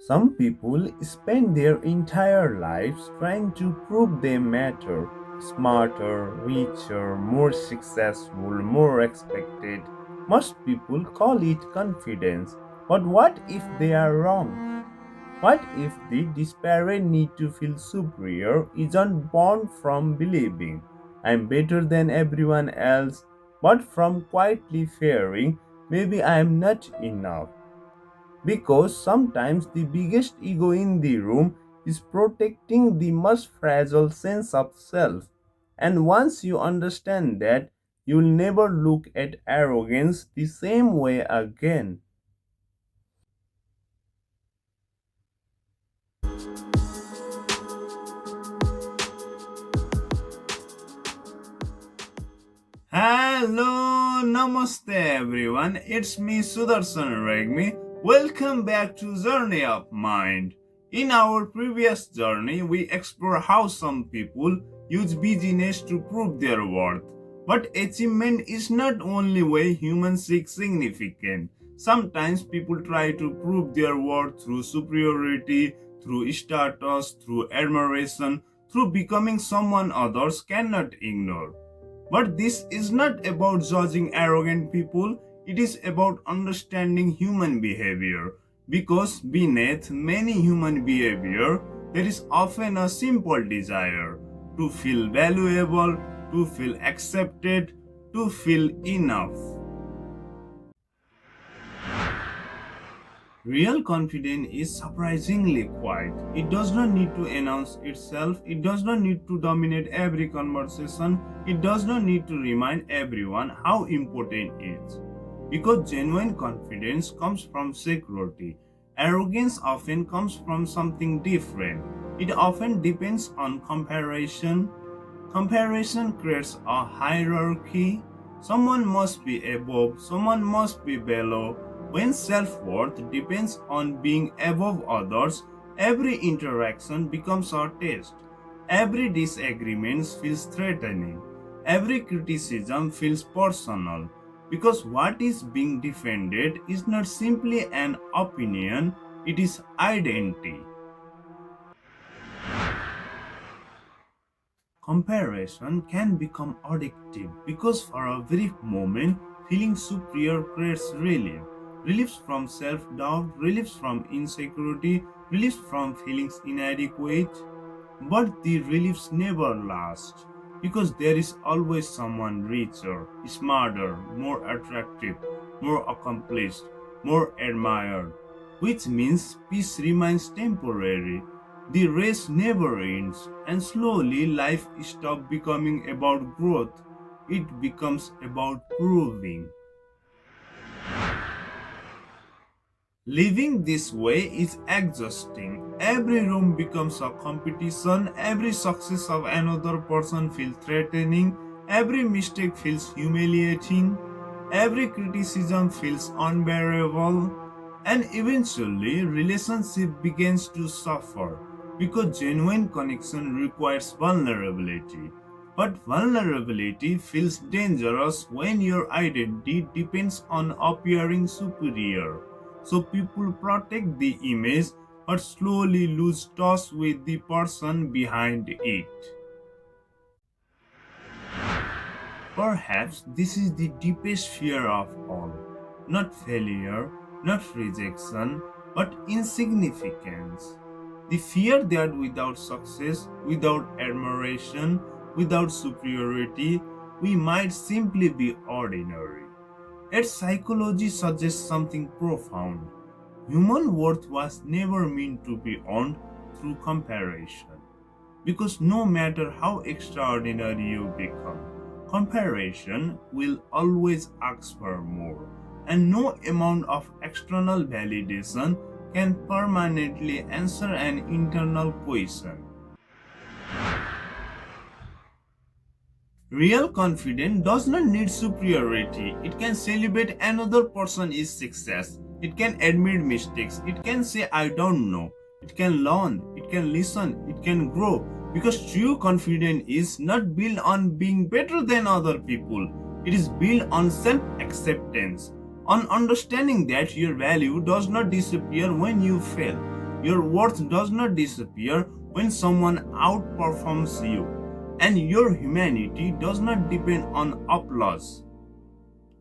Some people spend their entire lives trying to prove they matter, smarter, richer, more successful, more respected. Most people call it confidence. But what if they are wrong? What if the desperate need to feel superior isn't born from believing I'm better than everyone else, but from quietly fearing maybe I'm not enough? Because sometimes the biggest ego in the room is protecting the most fragile sense of self. And once you understand that, you'll never look at arrogance the same way again. Hello, namaste everyone. It's me Sudarshan Regmi. Welcome back to Journey of Mind. In our previous journey, we explore how some people use busyness to prove their worth. But achievement is not only way humans seek significance. Sometimes people try to prove their worth through superiority, through status, through admiration, through becoming someone others cannot ignore. But this is not about judging arrogant people, it is about understanding human behavior. Because beneath many human behavior, there is often a simple desire to feel valuable, to feel accepted, to feel enough. Real confidence is surprisingly quiet. It does not need to announce itself, it does not need to dominate every conversation, it does not need to remind everyone how important it is. Because genuine confidence comes from security. Arrogance often comes from something different. It often depends on comparison. Comparison creates a hierarchy. Someone must be above, someone must be below. When self worth depends on being above others, every interaction becomes a test. Every disagreement feels threatening. Every criticism feels personal. Because what is being defended is not simply an opinion, it is identity. Comparison can become addictive because for a brief moment, feeling superior creates relief. Relief from self doubt, relief from insecurity, relief from feelings inadequate. But the reliefs never last because there is always someone richer, smarter, more attractive, more accomplished, more admired, which means peace remains temporary. The race never ends, and slowly life stops becoming about growth. It becomes about proving. Living this way is exhausting. Every room becomes a competition, every success of another person feels threatening, every mistake feels humiliating, every criticism feels unbearable, and eventually relationship begins to suffer because genuine connection requires vulnerability. But vulnerability feels dangerous when your identity depends on appearing superior. So people protect the image but slowly lose touch with the person behind it. Perhaps this is the deepest fear of all. Not failure, not rejection, but insignificance. The fear that without success, without admiration, without superiority, we might simply be ordinary. Yet psychology suggests something profound. Human worth was never meant to be earned through comparison. Because no matter how extraordinary you become, comparison will always ask for more. And no amount of external validation can permanently answer an internal question. Real confidence does not need superiority. It can celebrate another person's success. It can admit mistakes. It can say, I don't know. It can learn. It can listen. It can grow. Because true confidence is not built on being better than other people. It is built on self acceptance, on understanding that your value does not disappear when you fail. Your worth does not disappear when someone outperforms you, and your humanity does not depend on applause.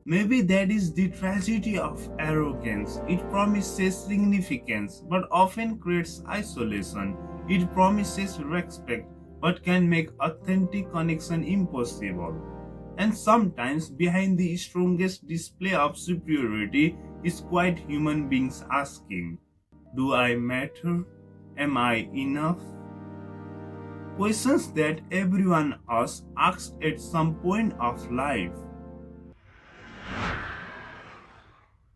Maybe that is the tragedy of arrogance. It promises significance but often creates isolation. It promises respect but can make authentic connection impossible. And sometimes behind the strongest display of superiority is quite human beings asking, do I matter? Am I enough? Questions that everyone us asks at some point of life.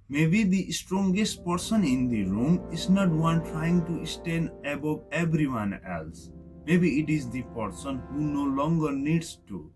Maybe the strongest person in the room is not one trying to stand above everyone else. Maybe it is the person who no longer needs to.